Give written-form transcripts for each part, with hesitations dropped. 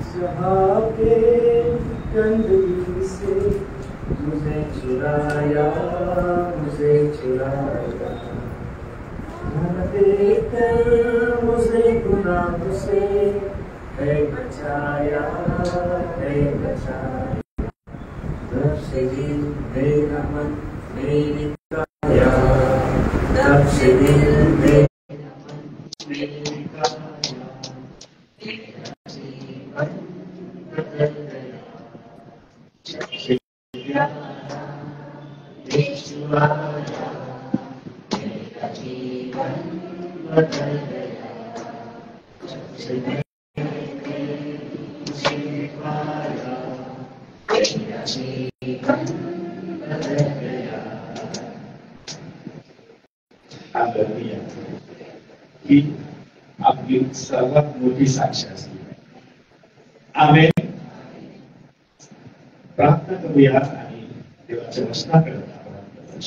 के गंदगी से मुझे चुराया, मुझे चुराया। न देखकर मुझे गुनाह से है बचाया, है बचाया। तब से दिल मेरा मन मेरी काया, तब से दिल मेरा मन मेरी काया। मेरा जीवन बदल गया, जब से प्यारा यीशु आया। मेरा जीवन बदल गया, जब से मैंने उसे पाया। मेरा जीवन बदल गया। हालेलुया। ही आपली सर्वात मोठी साक्ष असते. आमेन. प्रार्थना करूया आणि देवाच्या वचनाकडे आपण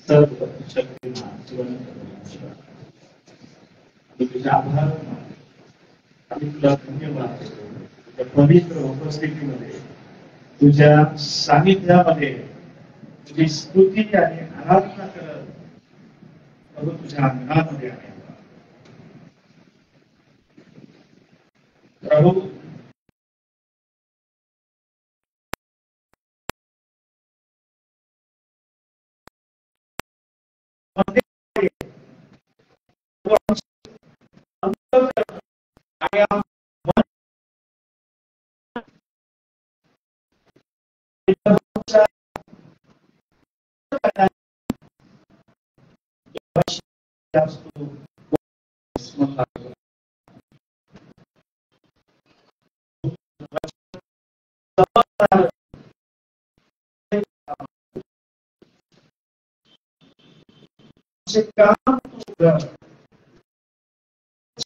सर्व शक्तिमान जिवंत परमेश्वर, मी तुझे आभार मानतो. आम्ही तुला धन्यवाद देतो. तुझ्या पवित्र उपस्थितीमध्ये, तुझ्या सानिध्यामध्ये तुझी स्तुती आणि आराधना करत प्रभू तुझ्या अंगणामध्ये आहे. प्रभू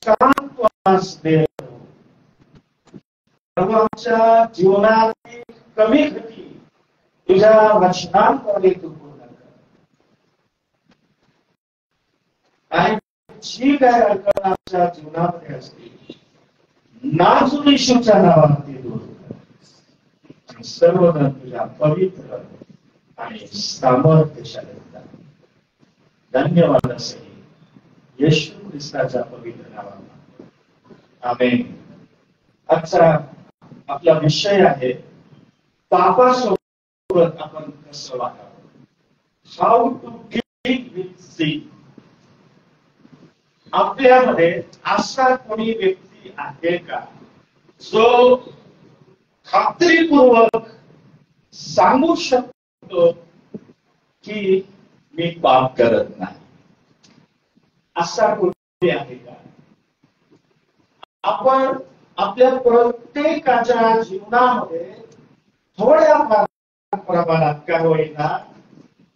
काम तू आज दे. आमच्या जीवनातील कमी गती तुझ्या वचनांद्वारे तू पूर्ण कर. आणि जी काय अडचण आमच्या जीवनामध्ये असते, नाजूक येशूच्या नावाने दूर कर. सर्वजण तुझ्या पवित्र आणि सामर्थ्यशाली धन्यवाद असे येशू ख्रिस्ताच्या पवित्र नावाने. आमेन. आजचा आपला विषय आहे पापासोबत आपण कसं वागावं. How to deal with sin. आपल्यामध्ये असा कोणी व्यक्ती आहे का जो खात्रीपूर्वक सांगू शकतो की मी पाप करत नाही? असा कोणी आहे का? आपण आपल्या प्रत्येकाच्या जीवनामध्ये थोड्या प्रमाणात का होईना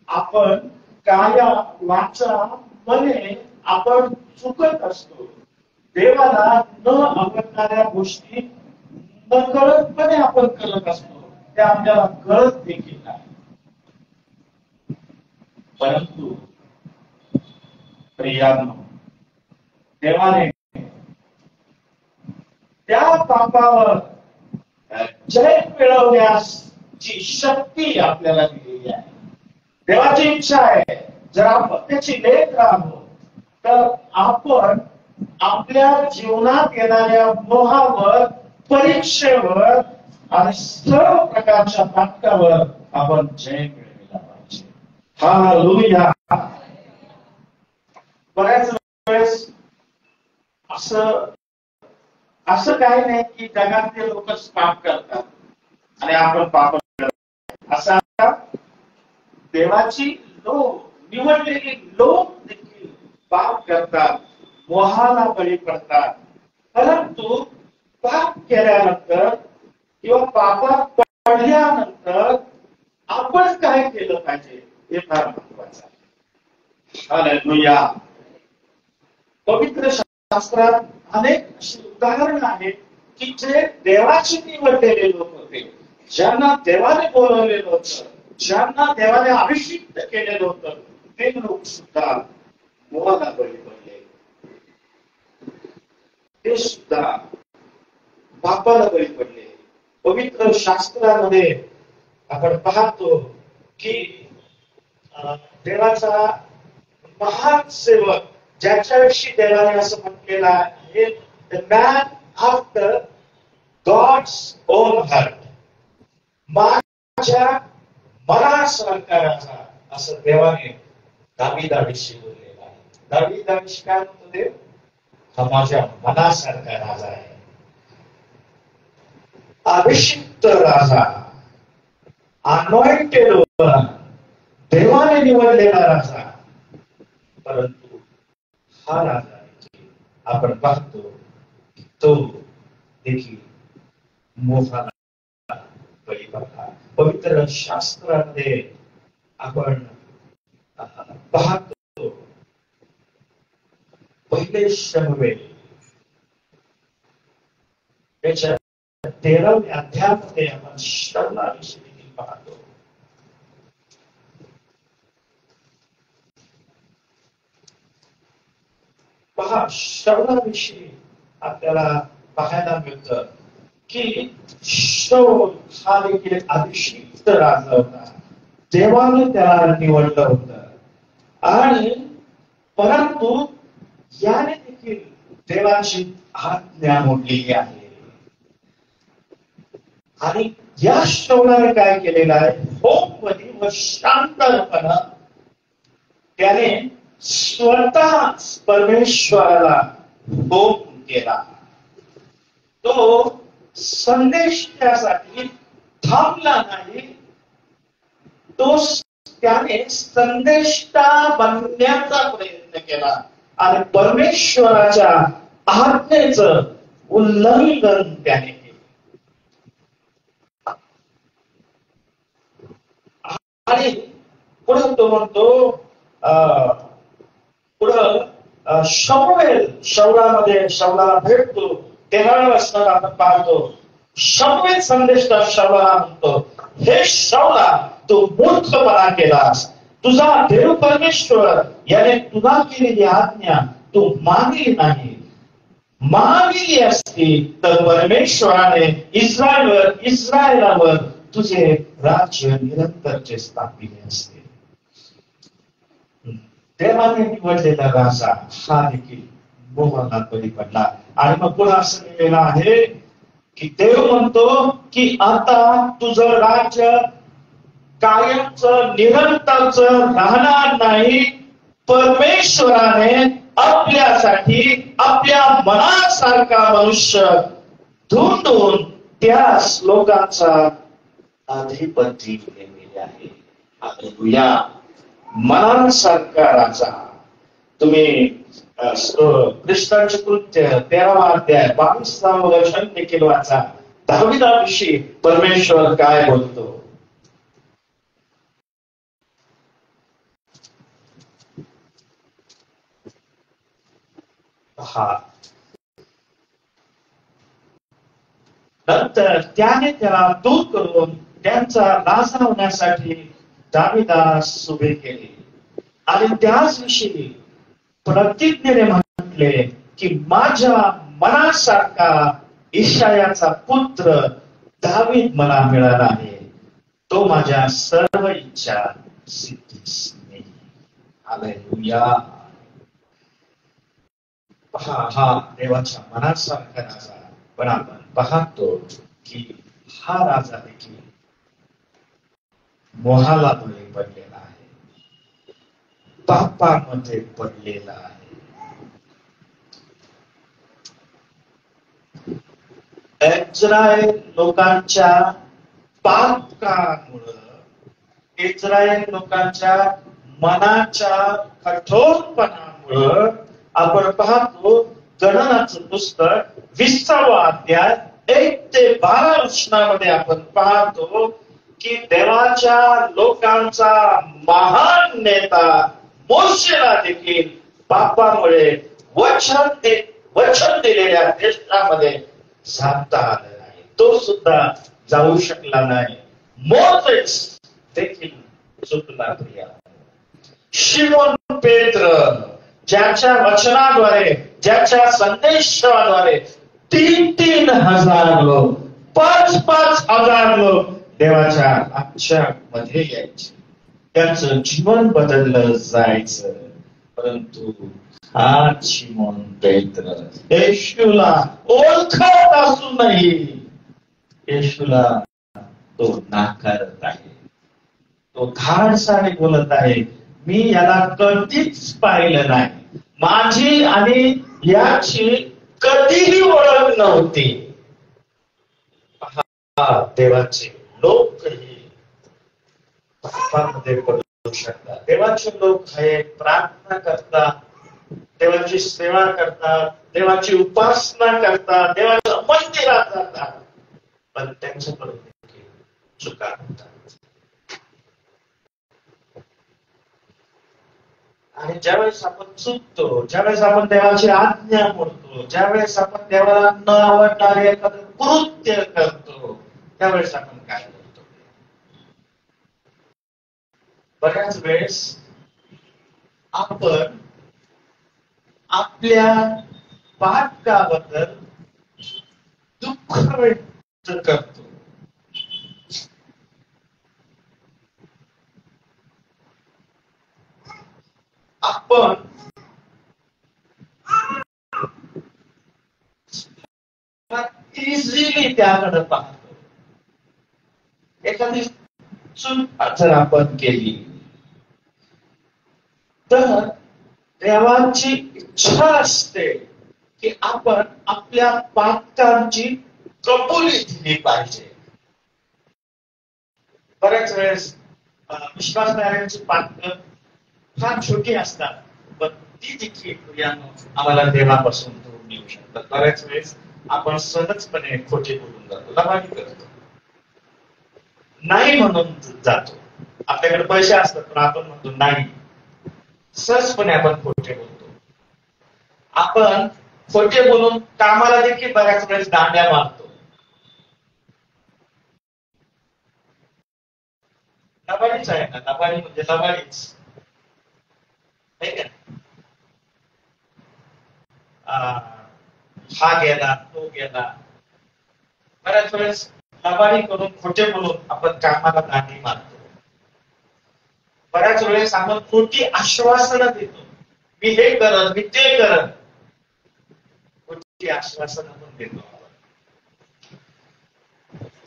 आपण काया वाचा मने आपण चुकत असतो. देवाला न आवडणाऱ्या गोष्टी नकळतपणे आपण करत असतो. ते आपल्याला कळत देखील नाही. परंतु प्रियांनो, देवाने त्या पापावर जय मिळवण्याची शक्ती आपल्याला दिलेली आहे. देवाची इच्छा आहे जर आपण त्याची लेक राहतो तर आपण आपल्या जीवनात येणाऱ्या मोहावर, परीक्षेवर आणि सर्व प्रकारच्या नाटकावर आपण जय मिळवला पाहिजे. हालेलुया. बऱ्याच वेळेस असं काही नाही की जगातले लोकच पाप करतात आणि आपण पाप करतो. असा देवाची निवडलेली लोक देखील पाप करतात, मोहाला बळी पडतात. परंतु पाप केल्यानंतर किंवा पापात पडल्यानंतर आपण काय केलं पाहिजे हे फार महत्वाचं आहे. हालेलुया. पवित्र शास्त्रात अनेक अशी उदाहरणं आहेत की जे देवाची निवडलेले लोक होते, ज्यांना देवाने बोलवलेलं होतं, ज्यांना देवाने अभिषिक्त केलेलं होतं, ते लोक सुद्धा मोहाला बळी पडले. ते सुद्धा पापाला बळी पडले. पवित्र शास्त्रामध्ये आपण पाहतो की देवाचा महान सेवक ज्याच्याविषयी देवाने असं म्हटलेलं आहे, the man after God's own heart, माझ्या मनासारखा राजा, असं देवाने दाविदाविषयी बोललेलं आहे. दाविदाविषयी काय म्हणतो देव? हा माझ्या मनासारखा राजा आहे, अभिषिक्त राजा, अनॉइंटेड वन, देवाने निवडलेला राजा. परंतु हा राजा आपण पाहतो की तो देखील मोहाला बळी पडला. पवित्र शास्त्रामध्ये आपण पाहतो पहिले शमूएल त्याच्या 13व्या अध्यायामध्ये आपण शाऊलाविषयी देखील पाहतो. पहा, शाऊलाविषयी आपल्याला पाहायला मिळतं की शाऊल हा देखील अभिषिक्त राजा होता, देवाने त्याला निवडलं होतं. आणि परंतु याने देखील देवाची आज्ञा मोडलेली आहे. आणि या शाऊलाने काय केलेलं आहे? होममध्ये व शांतपणा त्याने स्वतः परमेश्वराला होम केला. तो संदेश त्यासाठी थांबला नाही, तो त्याने संदेष्टा बनण्याचा प्रयत्न केला आणि परमेश्वराच्या आज्ञेचं उल्लंघन त्याने केलं. आणि पुढे तो म्हणतो पुढं शाऊलाला भेटतो. 13व्या वचनात आपण पाहतो, शमूएल संदेशकार शाऊलाला म्हणतो, हे शाऊला, तू मूर्खपणा केलास, तुझा देव परमेश्वर याने तुला केलेली आज्ञा तू मानली नाही. मानली असती तर परमेश्वराने इस्रायलावर तुझे राज्य निरंतरचे स्थापिले असते. देवाने निवडलेला राजा हा देखील मोहाला बळी पडला. आणि मग पुढे असं लिहिलेलं आहे की देव म्हणतो की आता तुझं राज्य कायमच निरंतरच राहणार नाही. परमेश्वराने आपल्यासाठी आपल्या मनासारखा मनुष्य धुंडून त्या लोकांचा अधिपती नेमलेले आहे. हालेलुया. मनासारखा राजा. तुम्ही कृष्णाचे कृत्य 13वा अध्याय 22वा वचन देखील वाचा. दाविदाविषयी परमेश्वर काय बोलतो? नंतर त्याने त्याला दूर करून त्यांचा लाजवण्यासाठी दाविदास उभे केले आणि त्याच विषयी प्रतिज्ञेने म्हटले की माझ्या मनासारखा इशायाचा पुत्र दावीद मला मिळाला आहे. तो माझ्या सर्व इच्छा सिद्धीस नेईल. हालेलुया. पहा, हा देवाच्या मनासारखा राजा. पण आपण पाहतो की हा राजा देखील मोहाला बळी पडलेला आहे, पापामध्ये पडलेला आहे. इस्रायल लोकांच्या पापामुळं, इस्रायल लोकांच्या मनाच्या कठोरपणामुळं आपण पाहतो गणनाचं पुस्तक 20वा अध्याय 1 ते 12 वचनामध्ये आपण पाहतो की देवाच्या लोकांचा महान नेता मोशेला देखील पापामुळे वचन दिलेल्या देशामध्ये जाता आलं नाही. तो सुद्धा जाऊ शकला नाही. मोसेस देखील चुकला. प्रिया, शिमोन पेत्र ज्याच्या वचनाद्वारे, ज्याच्या संदेशाद्वारे 3,000 हजार लोक, 5,000 लोक देवाच्या आजच्या मध्ये यायचे, त्यांचं जीवन बदललं जायचं. परंतु आज शिमोन पेत्र येशूला ओळखत असूनही येशूला तो नाकारत आहे. तो धाडसाने बोलत आहे, मी याला कधीच पाहिलं नाही, माझी आणि याची कधीही ओळख नव्हती. देवाचे लोकही पापामध्ये पडू शकतात. देवाचे लोक हे प्रार्थना करतात, देवाची सेवा करतात, देवाची उपासना करतात, देवाच्या मंदिरात जातात, पण त्यांच्याकडून चुका होतात. आणि ज्यावेळेस आपण चुकतो, ज्यावेळेस आपण देवाची आज्ञा मोडतो, ज्यावेळेस आपण देवाला न आवडणारे एखादं कृत्य करतो, त्यावेळेस आपण काय करतो? बऱ्याच वेळेस आपण आपल्या पातकाबद्दल दुःख व्यक्त करतो. आपण इझिली त्याकडे पाहतो. एखादी चूक जर आपण केली तर देवाची इच्छा असते की आपण आपल्या पातकांची कबुली दिली पाहिजे. बऱ्याच वेळेस विश्वासणाऱ्यांची पातक फार छोटी असतात, पण ती देखील आम्हाला देवापासून दूर नेऊ शकतात. बऱ्याच वेळेस आपण सहजपणे खोटे बोलून जातो, लबाडी करतो, नाही म्हणून जातो. आपल्याकडे पैसे असतात पण आपण म्हणतो नाही. सहजपणे आपण खोटे बोलतो. आपण खोटे बोलून कामाला देखील बऱ्याच वेळेस दांड्या मारतो. लबाडीच आहे ना, लबाडी म्हणजे लबाडीच. हा गेला, तो गेला. बऱ्याच वेळेस लबाडी करून, खोटे बोलून आपण कामाला दांडी मारतो. बऱ्याच वेळेस आपण खोटी आश्वासनं देतो, मी हे करत, मी ते करत. खोटी आश्वासनं आपण देतो.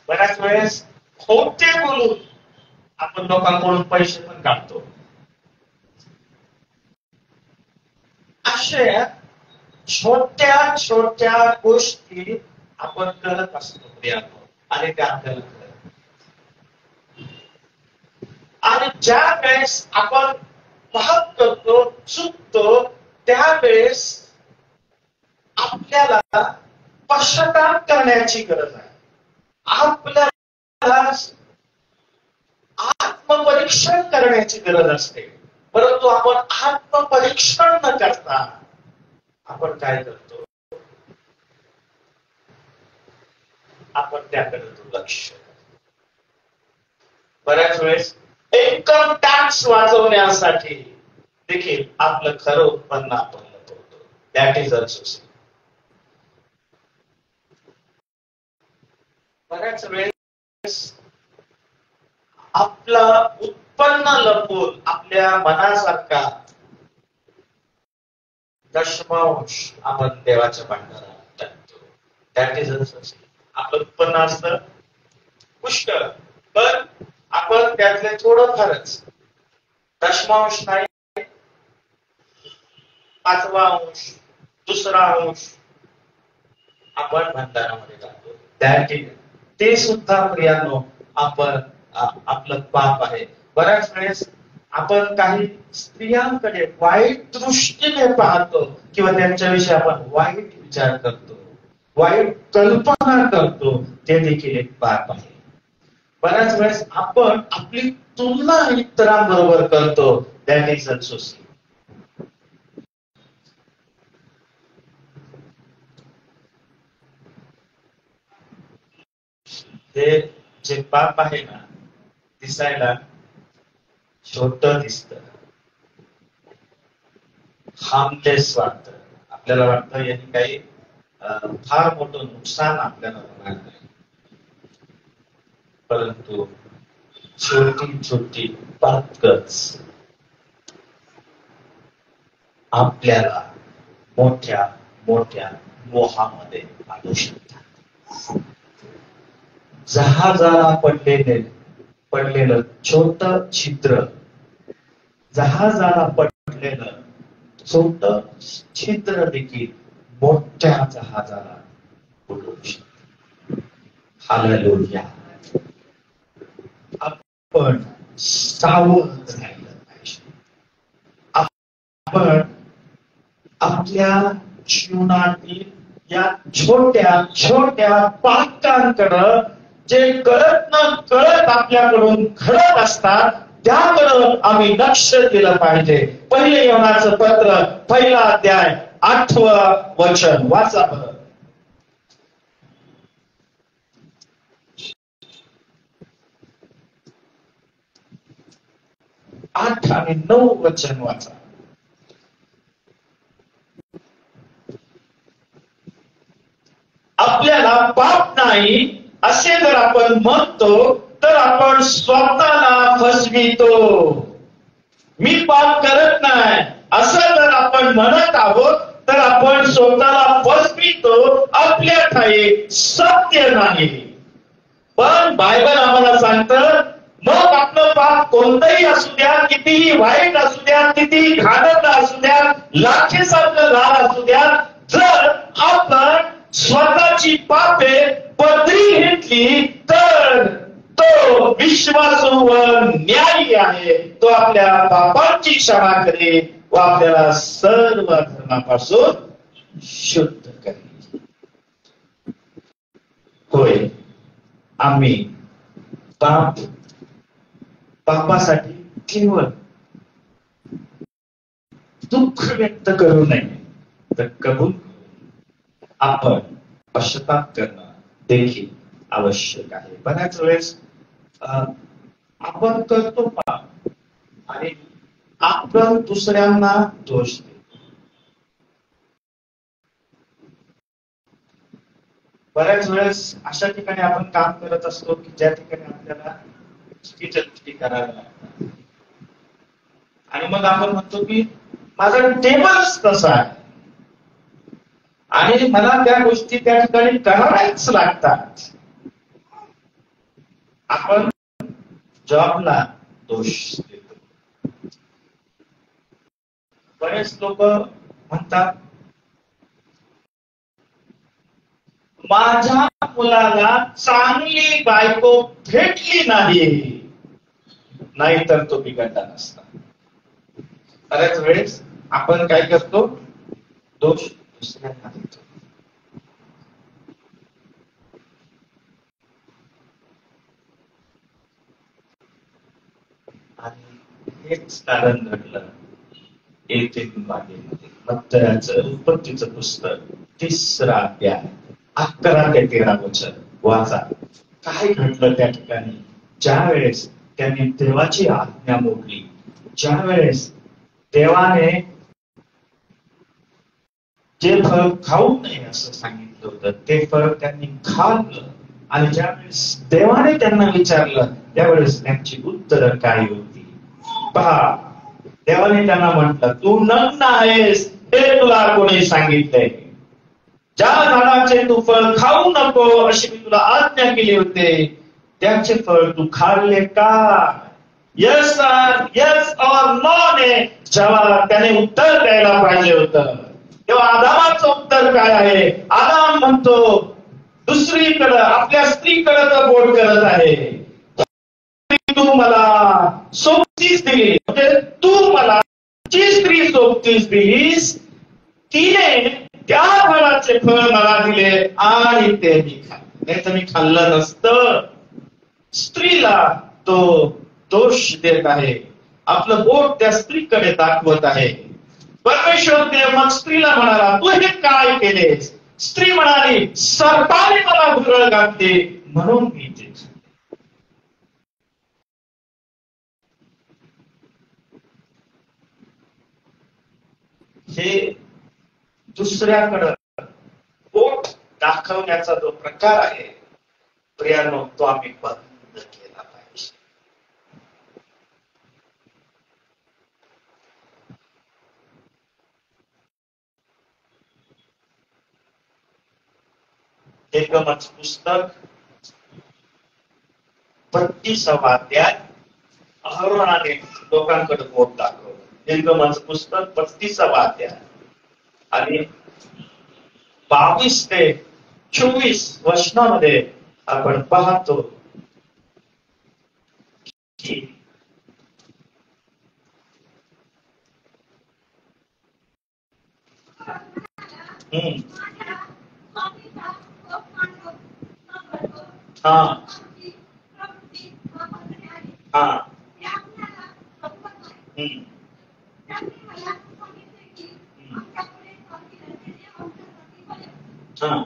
बऱ्याच वेळेस खोटे बोलून आपण लोकांकडून पैसे पण काढतो. अशा छोट्या छोट्या गोष्टी आपण करत असतो आणि त्या आपल्याला करत. आणि ज्या वेळेस आपण पाप करतो, चुकतो, त्यावेळेस आपल्याला पश्चाताप करण्याची गरज आहे. आपल्याला आत्मपरीक्षण करण्याची गरज असते. परंतु आपण आत्मपरीक्षण न करता आपण काय करतो? आपण त्याकडे दुर्लक्ष करतो. बऱ्याच वेळेस इन्कम टॅक्स वाचवण्यासाठी देखील आपलं खरं उत्पन्न आपण लपवतो. That is also sin. बऱ्याच वेळेस आपलं उत्पन्न लपवून आपल्या मनासारखा दशमांश आपण देवाच्या भांडारात टाकतो. That is also sin. आपलं उत्पन्न असतं पुष्कळ, पण आपण त्यातले थोडं फारच, दशमांश नाही, 5वा अंश, 2रा अंश आपण भंडारामध्ये टाकतो. ते सुद्धा प्रियांनो आपण आपलं पाप आहे. बऱ्याच वेळेस आपण काही स्त्रियांकडे वाईट दृष्टीने पाहतो किंवा त्यांच्याविषयी आपण वाईट विचार करतो, वाईट कल्पना करतो. ते देखील एक पाप आहे. बऱ्याच वेळेस आपण आपली तुलना इतरांबरोबर करतो. That is also sin. हे जे पाप आहे ना, दिसायला छोट दिसत, हार्मलेस वाटत. आपल्याला वाटतं यांनी काही फार मोठं नुकसान आपल्याला होणार नाही, परंतु छोटी छोटी पातच आपल्याला मोठ्या मोठ्या मोहामध्ये आणू शकतात. जहाजाला पडलेलं छोट छिद्र, जहाजाला पडलेलं छोट छिद्र देखील मोठ्या जहाजाला बुडवू शकते. हालेलुया. आपण सावध राहिलं पाहिजे. आपण आपल्या जीवनातील या छोट्या छोट्या पातकांकडं जे कळत न कळत आपल्याकडून घडत असतात त्याकडं आम्ही लक्ष दिलं पाहिजे. पहिले योहानाचं पत्र 1 अध्याय 8 वचन वाचा बरं. 8 आणि 9 वचन वाचा. आपल्याला पाप नाही असे जर आपण म्हणतो तर आपण स्वतःला फसवितो. मी पाप करत नाही असं जर आपण म्हणत आहोत तर आपण स्वतःला फसवितो, आपल्या ठाई सत्य नाही. पण बायबल आम्हाला सांगतं मग आपलं पाप कोणतंही असू द्या, कितीही वाईट असू द्या, कितीही घाणेरडं असू द्या, लाखेसारखं लाल असू द्या, जर आपण स्वतःची पापे पदरी घेतली तर तो विश्वासू व न्यायी आहे. तो आपल्या पापांची क्षमा करेल व आपल्याला सर्व धर्मापासून शुद्ध करेल. होय, आम्ही पापासाठी केवळ दुःख व्यक्त करू नये तर कबूल आपण पश्चाताप करणं देखील आवश्यक आहे. बऱ्याच वेळेस आपण करतो पाप आणि आपण दुसऱ्यांना दोष देतो. बऱ्याच वेळेस अशा ठिकाणी आपण काम करत असतो की ज्या ठिकाणी आपल्याला चुकीच्या गोष्टी कराव्या लागतात आणि मग आपण म्हणतो की माझा टेबलच तसा आहे आणि मला त्या गोष्टी त्या ठिकाणी कराव्याच लागतात. आपण जॉबला दोष देतो. बरेच लोक म्हणतात माझ्या मुलाला चांगली बायको भेटली नाही तर तो बिघडला नसता. बऱ्याच वेळेस आपण काय करतो, दोष दुसऱ्यांना देतो. आणि हेच कारण घडलं येथे बागेमध्ये. मत्तयाचं उत्पत्तीचं पुस्तक 3 अध्याय 11 ते 13 वचन वाचा. काय घडलं त्या ठिकाणी? ज्या वेळेस त्यांनी देवाची आज्ञा मोडली, ज्या वेळेस देवाने जे फळ खाऊ नये असं सांगितलं होतं ते फळ त्यांनी खाल्लं आणि ज्यावेळेस देवाने त्यांना विचारलं त्यावेळेस त्यांची उत्तरं काय होती पहा. देवाने त्यांना म्हटलं तू नग्न आहेस हे तुला कोणी सांगितलंय? ज्या झाडाचे तू फळ खाऊ नको अशी मी तुला आज्ञा केली होते त्याचे फळ तू खाल्ले का? यस यस और नो ने जेव्हा त्याने उत्तर द्यायला पाहिजे होतं तेव्हा आदामाचं उत्तर काय आहे? आदाम म्हणतो दुसरीकडं आपल्या स्त्रीकडे तर बोट करत आहे. तू मला सोबतीस दिली म्हणजे तू मला जी स्त्री सोबतीस दिलीस तिने त्या फळाचे फळ मला दिले आणि ते मी खाल्लं. नाही तर मी खाल्लं नसतं. स्त्रीला तो दोष देत आहे, आपलं बोट त्या स्त्रीकडे दाखवत आहे. परमेश्वर देव मग स्त्रीला म्हणाला तू हे काय केलेस? स्त्री म्हणाली सर्पाने मला भुरळ घातले म्हणून मी ते खाल्ले. हे दुसऱ्याकडं बोट दाखवण्याचा जो प्रकार आहे प्रियानो, तो आम्ही बंद केला पाहिजे. निर्गमन पुस्तक 32वा अध्याय. अहरोनाने लोकांकडे बोट दाखवलं. निर्गमन पुस्तक 32वा अध्याय आणि 22 ते 24 वचनामध्ये आपण पाहतो की हा हा हा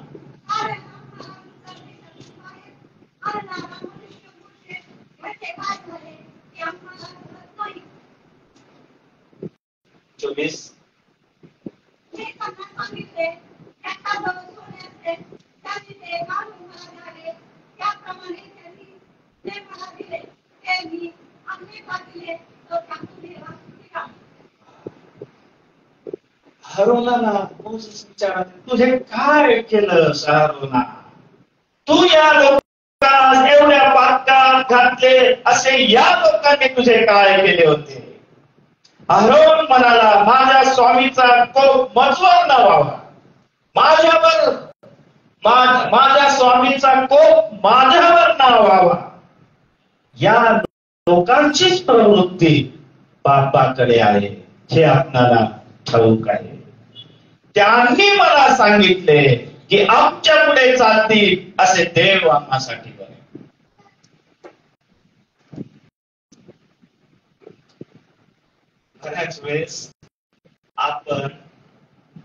24 हरोनाला मोसेस विचारला, तुझे काय केलं हरोना? तू या लोकांना एवढ्या पातकात घातले, असे या लोकांनी तुझे काय केले होते? अहरोन म्हणाला, माझ्या स्वामीचा कोप मजवर न व्हावा, माझ्यावर माझ्या स्वामीचा कोप माझ्यावर न व्हावा. या लोकांचीच प्रवृत्ती पापाकडे आहे हे आपणाला ठाऊक आहे. त्यांनी मला सांगितले की आमच्या पुढे चालतील असे देव आम्हासाठी बने. बऱ्याच वेळेस आपण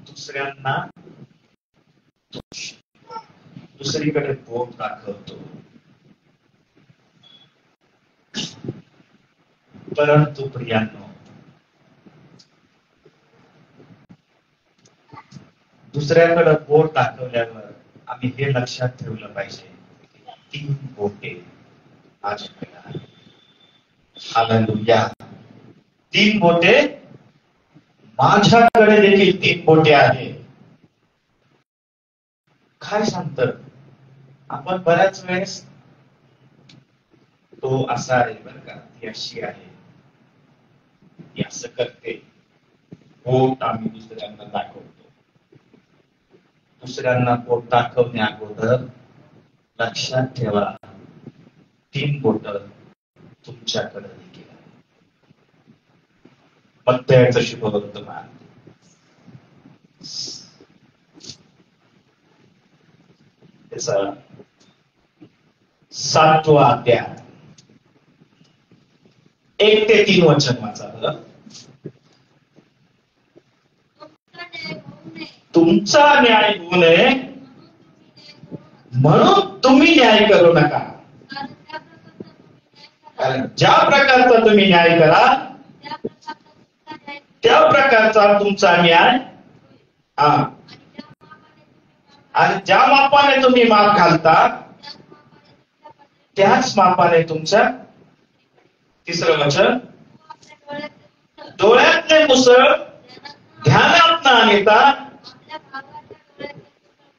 दुसऱ्यांना दुसरीकडे बोट दाखवतो, परंतु प्रियांनो, दुसऱ्याकडे बोट दाखवल्यावर आम्ही हे लक्षात ठेवलं पाहिजे, 3 बोटे माझ्याकडे आहेत. हालेलुया. 3 बोटे माझ्याकडे देखील 3 बोटे आहेत. काय सांगतं? आपण बऱ्याच वेळेस तो असा आहे बरं का, ती अशी आहे, ती असं करते, बोट आम्ही दुसऱ्यांना दाखवतो. दुसऱ्यांना बोट दाखवण्या अगोदर लक्षात ठेवा, 3 बोट तुमच्याकडे देखील आहे. मत्तयाचं शुभवर्तमान 7वा अध्याय 1 ते 3 वचन वाचा बरं. तुमचा न्याय होऊ नये म्हणून तुम्ही न्याय करू नका, कारण ज्या प्रकारचा तुम्ही न्याय कराल त्या प्रकारचा तुमचा न्याय, आणि ज्या मापाने तुम्ही माप घालता त्याच मापाने तुमच्या. 3रं वचन, डोळ्यातले मुसळ ध्यानात न आणता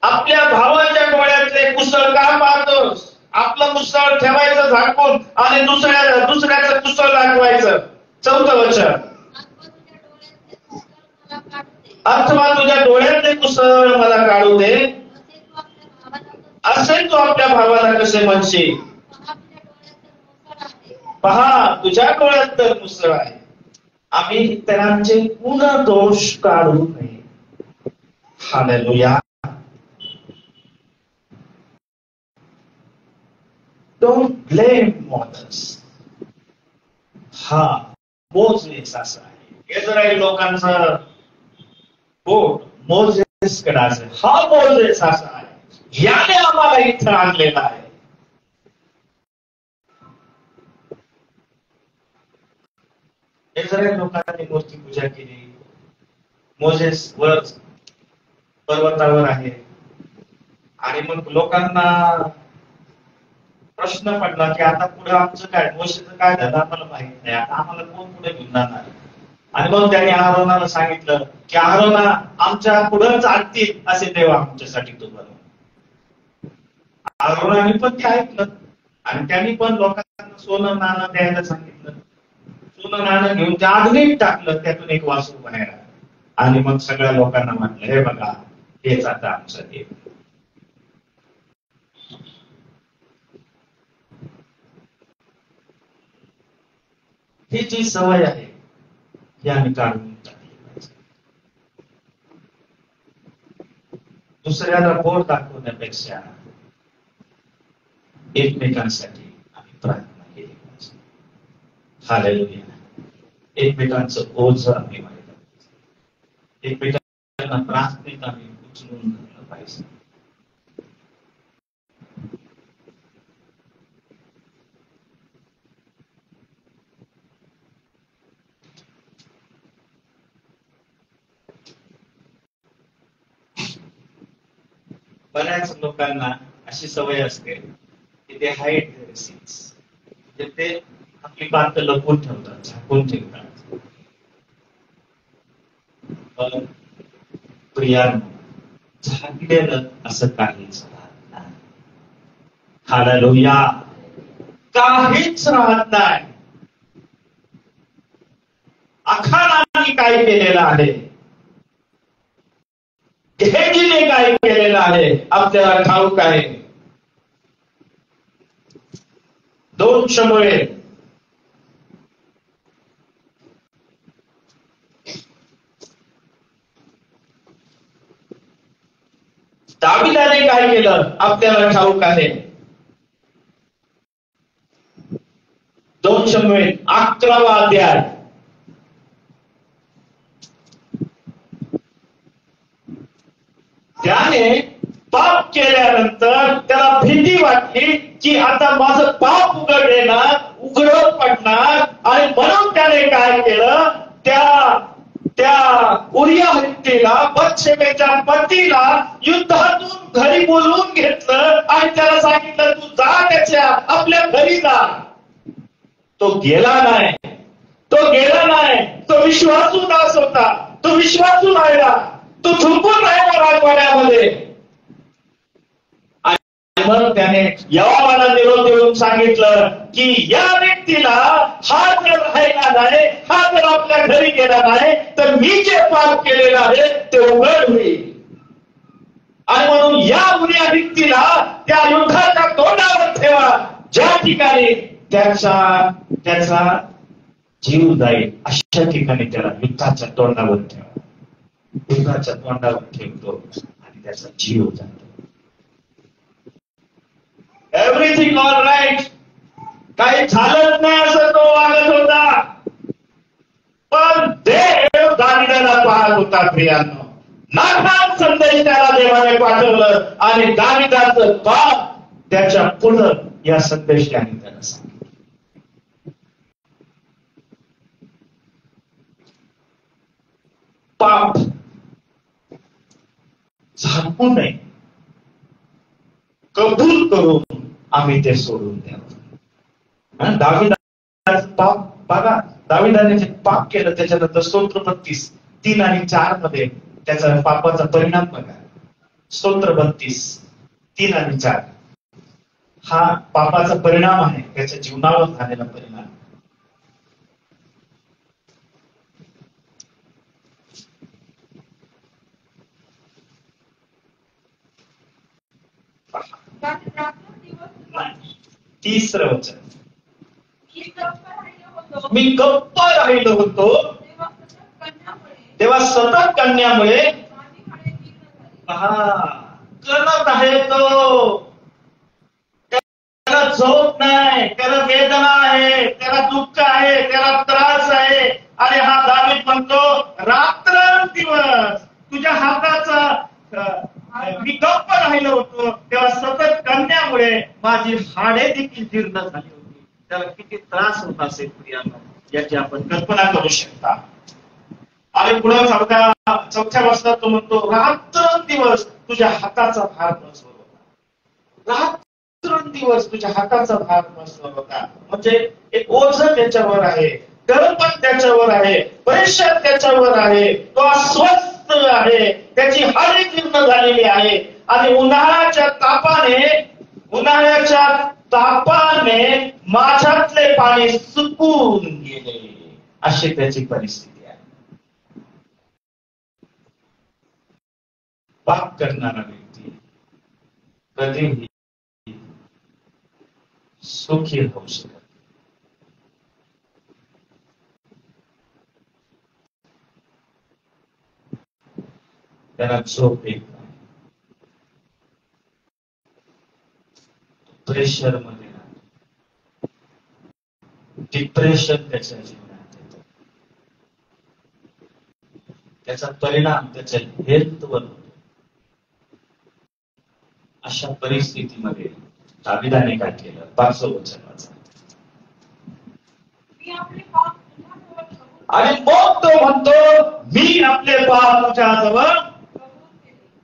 आपल्या भावाच्या डोळ्यातले कुसळ का पाहतोस? आपलं कुसळ ठेवायचं झाकून आणि दुसऱ्याचं कुसळ दाखवायचं. 4थं वचन, अथवा तुझ्या डोळ्यातले कुसळ मला काढू दे असे तू आपल्या भावाला कसे म्हणशील? पहा, तुझ्या डोळ्यात तर मुसळ आहे. आम्ही इतरांचे पुन्हा दोष काढू नये. हालेलुया. Don't blame others. हा मोजेस असा आहे. इस्रायल लोकांचा बोट मोजेस कडे असेल. हा मोजेस असा आहे, याने आम्हाला इथं आणलेला आहे. इस्रायल लोकांनी मूर्ती पूजा केली. मोजेस वर पर्वतावर आहे, आणि मग लोकांना प्रश्न पडला की आता पुढे आमचं काय, मोशेचं काय झालं आम्हाला माहित नाही, आता आम्हाला कोण पुढे घेऊन जाणार. आणि मग त्यांनी आरोनाला सांगितलं की आरोना, आमच्या पुढे चालतील असे देव आमच्यासाठी तू बनव. आरोनाने पण ते ऐकलं आणि त्यांनी पण लोकांना सोनं नाणं द्यायला सांगितलं. सोनं नाणं घेऊन ते अग्नीत टाकलं, त्यातून एक वासरू बाहेर आलं. आणि मग सगळ्या लोकांना म्हटलं, हे बघा, हेच आता आमचं देव. ही जी सवय आहे ही आम्ही काढून टाकली पाहिजे. दुसऱ्याला बोट दाखवण्यापेक्षा एकमेकांसाठी आम्ही प्रार्थना केली पाहिजे. हालेलुया. एकमेकांचं ओझ आम्ही वाहिलं पाहिजे. एकमेकांना प्रार्थनेत आम्ही उचलून धरलं पाहिजे. बऱ्याच लोकांना अशी सवय असते की ते हाईड देअर सिन्स, म्हणजे ते आपली बात लपवून ठेवतात, झाकून ठेवतात. पण प्रियानो, झाकलेलं असं काहीच राहत नाही. हालेलुया. काहीच राहत नाही. अखानाने काय केलेलं आहे, गेहजीने काय केलेलं आहे आपल्याला ठाऊक आहे. 2 शमूएल दाविदाने काय केलं आपल्याला ठाऊक आहे. 2 शमूएल 11वा अध्याय. त्याने पाप केल्यानंतर त्याला भीती वाटली की आता माझं पाप उघड पडणार. आणि म्हणून त्याने काय केलं, त्या उरिया हत्तीला, बत्शेबेच्या पतीला युद्धातून घरी बोलवून घेतलं आणि त्याला सांगितलं, तू जा, त्याच्या आपल्या घरी जा. तो गेला नाही. तो विश्वासू दास होता. तो विश्वासू राहिला. तो झुकून राहिला राजवाड्यामध्ये. आणि मग त्याने योआबाला निरोप देऊन सांगितलं की या व्यक्तीला हा जर राहिला नाही, हा जर आपल्या घरी गेला नाही, तर मी जे पाप केलेलं आहे ते उघड होईल. आणि म्हणून या उरिया व्यक्तीला त्या युद्धाच्या तोंडावर ठेवा, ज्या ठिकाणी त्याचा जीव जाईल अशा ठिकाणी त्याला युद्धाच्या तोंडावर ठेवा. युद्धाच्या तोंडावर ठेवतो आणि त्याचा जीव जातो. एव्हरीथिंग ऑल राईट, काही झालंच नाही असं तो वागत होता. पण देव दाविदाला पाहत होता. प्रियांनो, नाथान संदेश त्याला देवाने पाठवलं आणि दाविदाचं पाप त्याच्या पुढं या संदेशाने त्याला सांगितलं. पाप झाकू नये, कबूल करून आम्ही ते सोडून द्यावं. दाविदाचं पाप बघा, दाविदाने जे पाप केलं त्याच्यानंतर स्तोत्र 32 3 आणि 4 मध्ये त्याचा पापाचा परिणाम बघा. स्तोत्र 32 3 आणि 4 हा पापाचा परिणाम आहे, त्याच्या जीवनावर झालेला परिणाम. तिसरं वचन, मी गप्प राहिलो होतो तेव्हा सतत कन्यामुळे करत आहे तो. त्याला झोप नाही, त्याला वेदना आहे, त्याला दुःख आहे, त्याला त्रास आहे. आणि हा दावीद म्हणतो, रात्रंदिवस तुझ्या हाताचा मी गप्प राहिलो होतो तेव्हा सतत कन्यामुळे माझी हाडे देखील जीर्ण झाली होती. त्याला किती त्रास होत असेल प्रियांनो, याची आपण कल्पना करू शकता. आणि पुढे चौथ्या वर्षात तो म्हणतो, रात्रंदिवस तुझ्या हाताचा भार बसवत होता. दिवस तुझ्या हाताचा भार बसला होता. म्हणजे एक ओझं त्याच्यावर आहे, दडपण त्याच्यावर आहे, प्रेशर त्याच्यावर आहे, तो अस्वस्थ आहे, त्याची हाडे जीर्ण झालेली आहे. आणि उन्हाळ्याच्या तापाने माझ्यातले पाणी सुकून गेले, अशी त्याची परिस्थिती आहे. पाप करणारा व्यक्ती कधीही सुखी होऊ शकत. त्याला झोप येत नाही, प्रेशर मध्ये राहतो, डिप्रेशन त्याच्या जीवनात येतं, त्याचा परिणाम त्याच्या हेल्थवर होतो. अशा परिस्थितीमध्ये दाविदाने काय केलं? 5 वचन वाचा. आणि मग तो म्हणतो, मी आपले पाप तुझ्याजवळ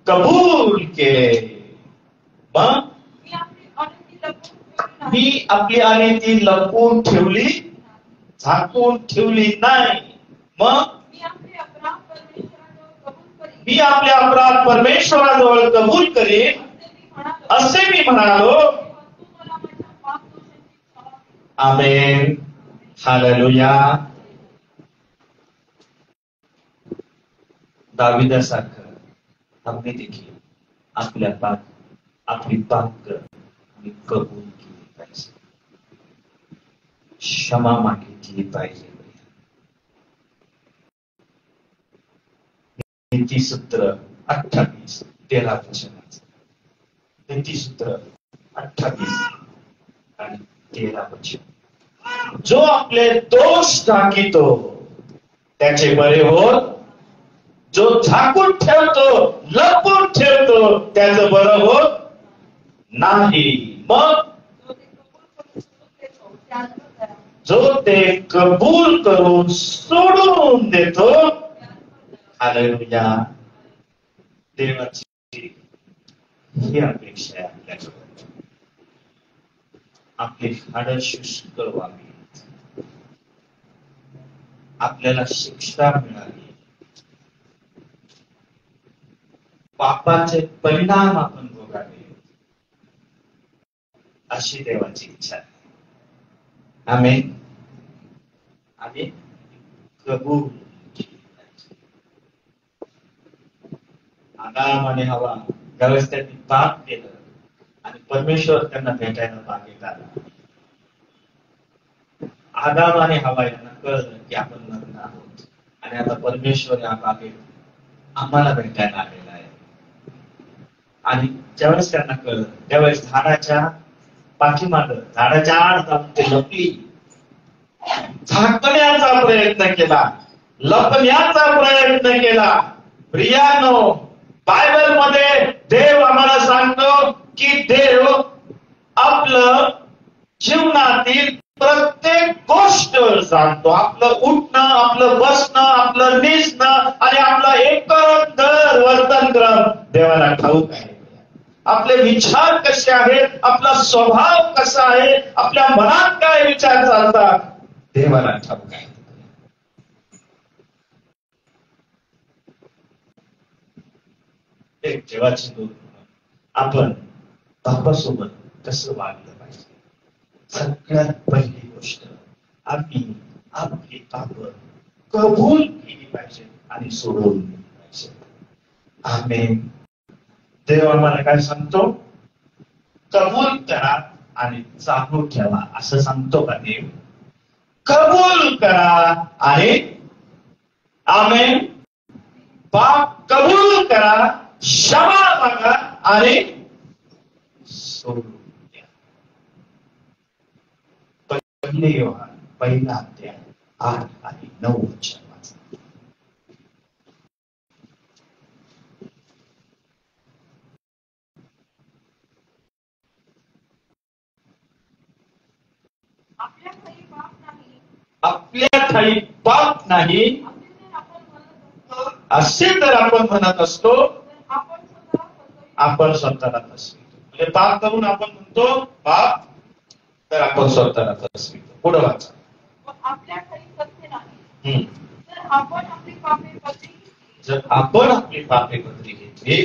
कबूल केले. मग मी आपली अनिती लपवून ठेवली, झाकून ठेवली नाही. मग मी आपले अपराध परमेश्वराजवळ कबूल करीन असे मी म्हणालो. आमेन, हालेलुया. दाविदासारखं आम्ही देखील आपली पाप कबूल केली पाहिजे, क्षमा मागितली पाहिजे. नीतिसूत्र 28 13 वचनाचं. नीतिसूत्र 28 आणि 13 वचन. जो आपले दोष झाकितो त्याचे बरे होत, जो झाकून ठेवतो, लपवून ठेवतो, त्याचं बरं होत नाही. मग जो ते कबूल करून सोडून देतो, हालेलुया. देवाची ही अपेक्षा आहे आपल्याकडे. आपली हाडं शुष्क व्हावी, आपल्याला शिक्षा मिळावी, पापाचे परिणाम आपण भोगावे, अशी देवाची इच्छा आहे. आमेन. आणि कबूल आदाम आणि हवा ज्यावेळेस त्यांनी पाप केलं आणि परमेश्वर त्यांना भेटायला बागेत आला, आदाम आणि हवा यांना कळलं की आपण नग्न आहोत आणि आता परमेश्वर या बागेत आम्हाला भेटायला आलेला आहे. आणि ज्यावेळेस त्यांना कळलं त्यावेळेस झाडाच्या पाठीमागं, झाडाच्या आड जाऊन ते लपली, झाकण्याचा प्रयत्न केला, लपण्याचा प्रयत्न केला. प्रियानो, बायबल मध्ये देव आम्हाला सांगतो की देव आपलं जीवनातील प्रत्येक गोष्ट जाणतो. आपलं उठणं, आपलं बसणं, आपलं निसणं आणि आपलं एकंदर वर्तनक्रम देवाला ठाऊक आहे. आपले विचार कसे आहेत, आपला स्वभाव कसा आहे, आपल्या मनात काय विचार चालतात, देवाला ठाऊक आहे. एक देवाची दूत आपण बापासोबत कसं वागलं पाहिजे. सगळ्यात पहिली गोष्ट, आम्ही आपली पाप कबूल केली पाहिजे आणि सोडवून दिली पाहिजे. आमेन. देव आम्हाला काय सांगतो? कबूल करा आणि चालू ठेवा, असं सांगतो का देव? कबूल करा आणि आमेन, पाप कबूल करा, क्षमा मागा आणि सोडून द्या. पहिले योहान 1 अध्याय 8 आणि 9 वचन वाचा. आपल्या ठाई पाप नाही असे जर आपण म्हणत असतो, आपण स्वतःला फसवितो. म्हणजे पाप करून आपण म्हणतो पाप, तर आपण स्वतःला फसवितो. पुढे वाचा. आपल्या घरी सत्य नाही. जर आपण आपली पापे पदरी घेतली, जर आपण आपली पापे पदरी घेतली,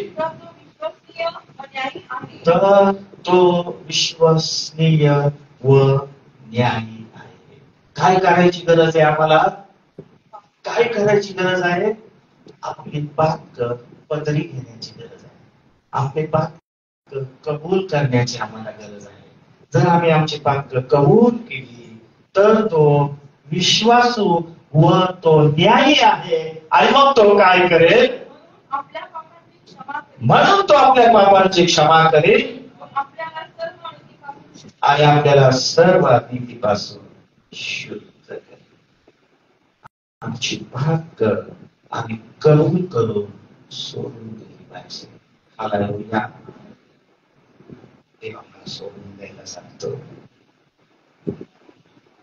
तर तो विश्वसनीय व न्यायी आहे. काय करायची गरज आहे आम्हाला? काय करायची गरज आहे? आपली पाप पदरी घेण्याची गरज आहे. आपले पाप कबूल करण्याची आम्हाला गरज आहे. जर आम्ही आमची पाप कबूल केली तर तो विश्वासू व तो न्यायी आहे. आणि मग तो काय करेल? म्हणून तो आपल्या पापांची क्षमा करेल आणि आपल्याला सर्व अनितीपासून शुद्ध करेल. आमची पाप आम्ही कबूल करून सोडून दिली पाहिजे. हालेलुया. देव आम्हाला सोडून द्यायला सांगतो.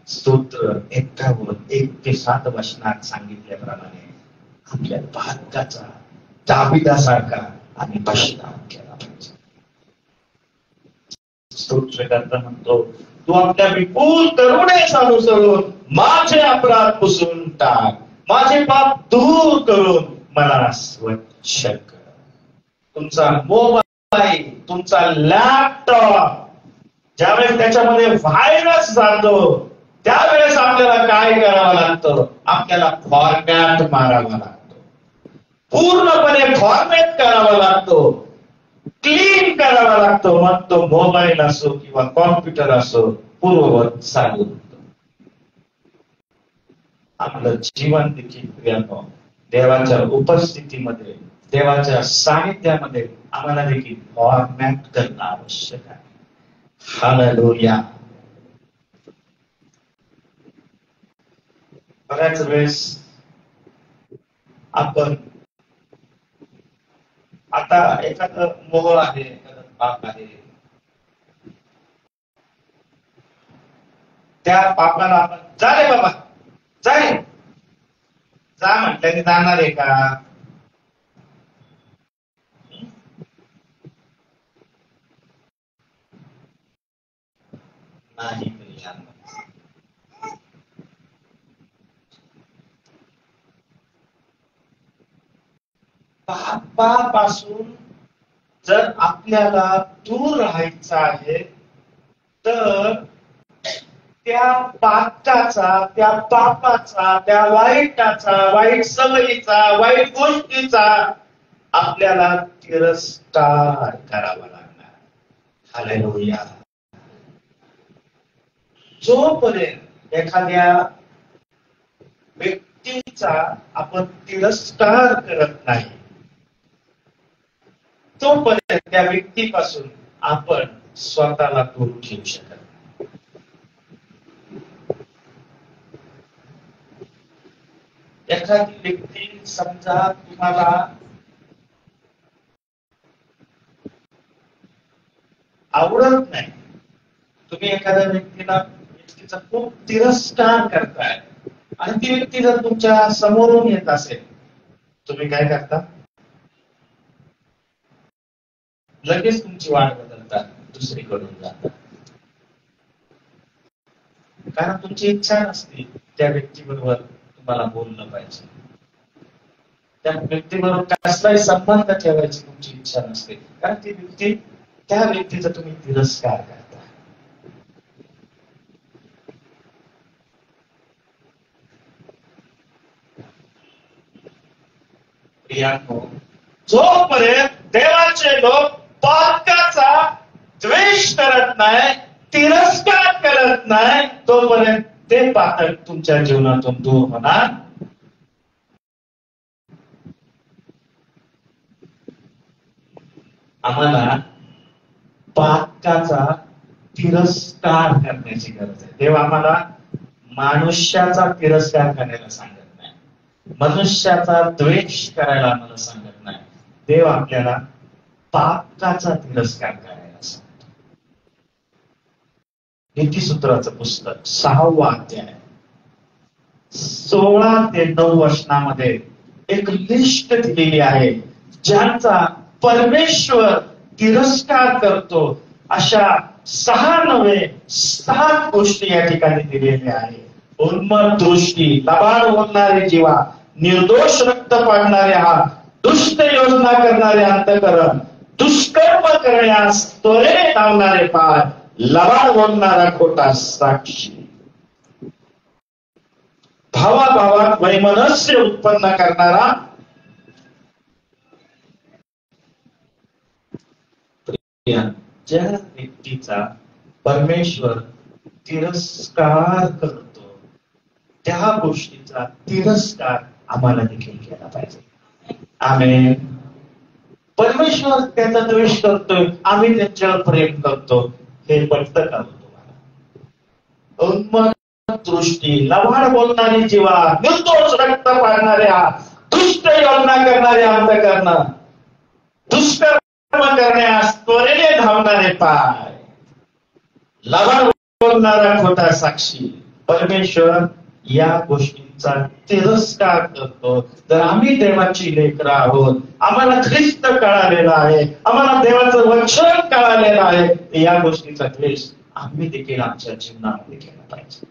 स्तोत्र 51-7 वचनात सांगितल्याप्रमाणे आपल्या भाग्याचा दाविदासारखा आम्ही पश्चाताप केला पाहिजे. स्तोत्रकर्ता म्हणतो, तू आपल्या विपुल करुणेस अनुसरून माझे अपराध पुसून टाक, माझे पाप दूर करून मला स्वच्छ कर. तुमचा मोबाईल, तुमचा लॅपटॉप ज्यावेळेस त्याच्यामध्ये व्हायरस जातो, त्यावेळेस आपल्याला काय करावं लागतं? आपल्याला फॉर्मॅट मारावा लागतो, पूर्णपणे फॉर्मॅट करावा लागतो, क्लीन करावा लागतो. मग तो मोबाईल असो किंवा कॉम्प्युटर असो पूर्ववत चालू होतो. आपलं जीवन देखील प्रियानो देवाच्या उपस्थितीमध्ये, देवाच्या सानिध्यामध्ये आम्हाला देखील फॉर्मॅट करणं आवश्यक आहे. हालेलुया. बऱ्याच वेळेस आपण आता एखादं मोह आहे, एखादं पाप आहे, त्या पापाला आपण जा रे बाबा जाय जा म्हटल्याने जाणार आहे का? नाही. पापापासून जर आपल्याला दूर राहायचं आहे तर त्या पापाचा, त्या पापाचा, त्या वाईटाचा, वाईट सवयीचा, वाईट गोष्टीचा आपल्याला तिरस्कार करावा लागणार. हालेलुया. जोपर्यंत एखाद्या व्यक्तीचा आपण तिरस्कार करत नाही, तोपर्यंत त्या व्यक्तीपासून आपण स्वतःला दूर ठेवू शकत नाही. एखादी व्यक्ती समजा तुम्हाला आवडत नाही, तुम्ही एखाद्या व्यक्तीचा खूप तिरस्कार करताय आणि ती व्यक्ती जर तुमच्या समोरून येत असेल, तुम्ही काय करता? लगेच तुमची वाट बदलता, दुसरीकडून जाता. कारण तुमची इच्छा नसते त्या व्यक्तीबरोबर तुम्हाला बोललं पाहिजे, त्या व्यक्तीबरोबर कसलाही संबंध ठेवायची तुमची इच्छा नसते, कारण ती व्यक्ती, त्या व्यक्तीचा तुम्ही तिरस्कार करता. जोपर्यंत देवाचे लोक पापाचा द्वेष करत नाही, तिरस्कार करत नाही, तोपर्यंत ते पाप तुमच्या जीवनातून दूर होणार. आम्हाला पापाचा तिरस्कार करण्याची गरज आहे. देव आम्हाला मनुष्याचा तिरस्कार करायला सांगत नाही, मनुष्याचा द्वेष करायला आम्हाला सांगत नाही. देव आपल्याला पापाचा तिरस्कार करायला सांगतो. नीतिसूत्राचं पुस्तक 6वा अध्याय 16 ते 9 वचनामध्ये एक लिस्ट दिलेली आहे, ज्यांचा परमेश्वर तिरस्कार करतो. अशा 6 नव्हे 7 गोष्टी या ठिकाणी दिलेल्या आहे. उन्मत्त दृष्टी, लबाड बोलणारे जीवा, निर्दोष रक्त पाडणारे हात, दुष्ट योजना करणारे अंतःकरण, दुष्कर्म करण्यास त्वरेने धावणारे पाय, लबाड बोलणारा खोटा साक्षी, भावाभावात वैमनस्य उत्पन्न करणारा ज्या व्यक्तीचा परमेश्वर तिरस्कार करतो त्या गोष्टीचा तिरस्कार आम्हाला देखील केला पाहिजे. आमेन. परमेश्वर त्याचा द्वेष करतोय, आम्ही त्यांच्यावर प्रेम करतो. हे पटतं का तुम्हाला? उन्मत्त दृष्टी, लबाड बोलणारी जीवा, निर्दोष रक्त पाडणाऱ्या, दुष्ट योजना करणारे अंतःकरण, दुष्कर्म करण्यास त्वरेने धावणारे पाय, लबाड बोलणारा खोटा साक्षी. परमेश्वर या गोष्टींचा तिरस्कार करतो. तर आम्ही देवाची लेकरं आहोत, आम्हाला ख्रिस्त कळालेला आहे, आम्हाला देवाचं वचन कळालेलं आहे, या गोष्टीचा द्वेष आम्ही देखील आमच्या जीवनामध्ये केला पाहिजे.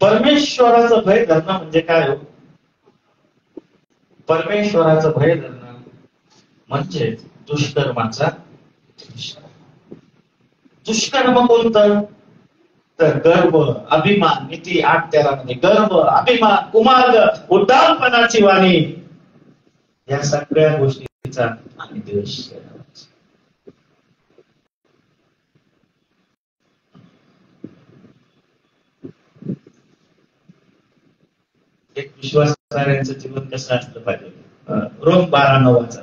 परमेश्वराचं भय धरणं म्हणजे काय हो? परमेश्वराचं भय धरणं म्हणजे दुष्कर्माचा दुष्कर्म कोणतं? तर गर्व, अभिमान. नीती 8:13 मध्ये गर्व, अभिमान, कुमार्ग, उद्दामपणाची वाणी, या सगळ्या गोष्टीचा आम्ही द्वेष केला. एक विश्वासार्ह्यांचं जीवन कसं असलं पाहिजे? रोम 12:9 वाचा.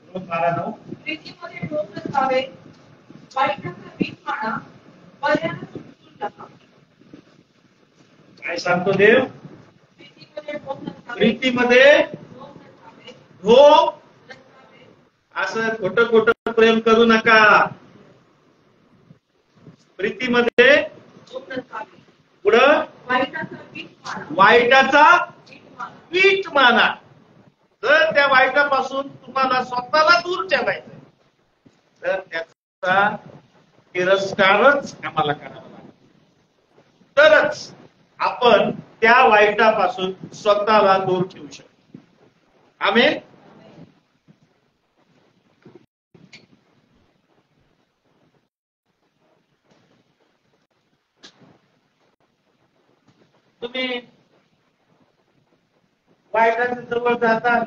रोम 12:9. प्रीतीमध्ये डोक नसावे, वाईटाचा भीक माना, पर्यायाला सुटून टाका. काय सांगतो देव? प्रीतीमध्ये डोक नसावे, प्रीतीमध्ये डोक नसावे, हो, नसावे. असं खोटं खोटं प्रेम करू नका. प्रीतीमध्ये डोक नसावे, पुढं वाईटाचा भीक माना, वाईटाचा भीक माना. पीठ माना. जर त्या वाईटापासून तुम्हाला स्वतःला दूर ठेवायचं तर त्याचा तिरस्कारच आम्हाला करावा लागेल. तरच आपण त्या वाईटापासून स्वतःला दूर ठेवू शकतो. आमेन. तुम्ही वाईटाच्या जवळ जाता,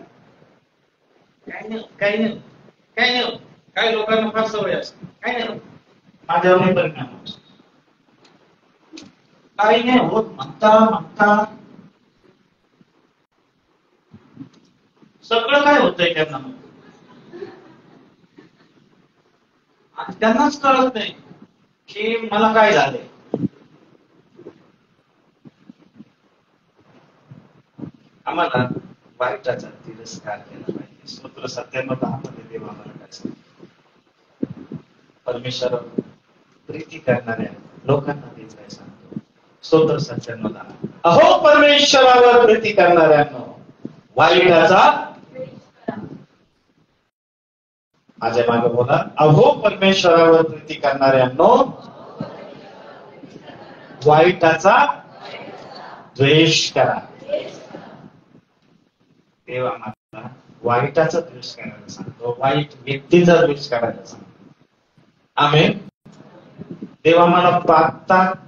काही नाही, काही नाही, काही नाही. काही लोकांना फार सवय असते, काही नाही, माझ्यावर परिणाम होतो, काही नाही होत म्हणता म्हणता सगळं काय होतंय त्यांना, आणि त्यांनाच कळत नाही की मला काय झालंय. आम्हाला वाईटाचा तिरस्कार केला पाहिजे. स्तोत्र 97:10 मध्ये देव आम्हाला काय सांगतो? परमेश्वर प्रीती करणाऱ्या लोकांना देव काय सांगतो? स्तोत्र 97:10, अहो परमेश्वरावर प्रीती करणाऱ्यांनो, वाईटाचा माझ्या मागे बोला, अहो परमेश्वरावर प्रीती करणाऱ्यांनो, वाईटाचा द्वेष करा. देव आम्हाला वाईटाचा द्वेष करायला सांगतो, वाईट व्यक्तीचा द्वेष करायला सांगतो. आमेन. देव आम्हाला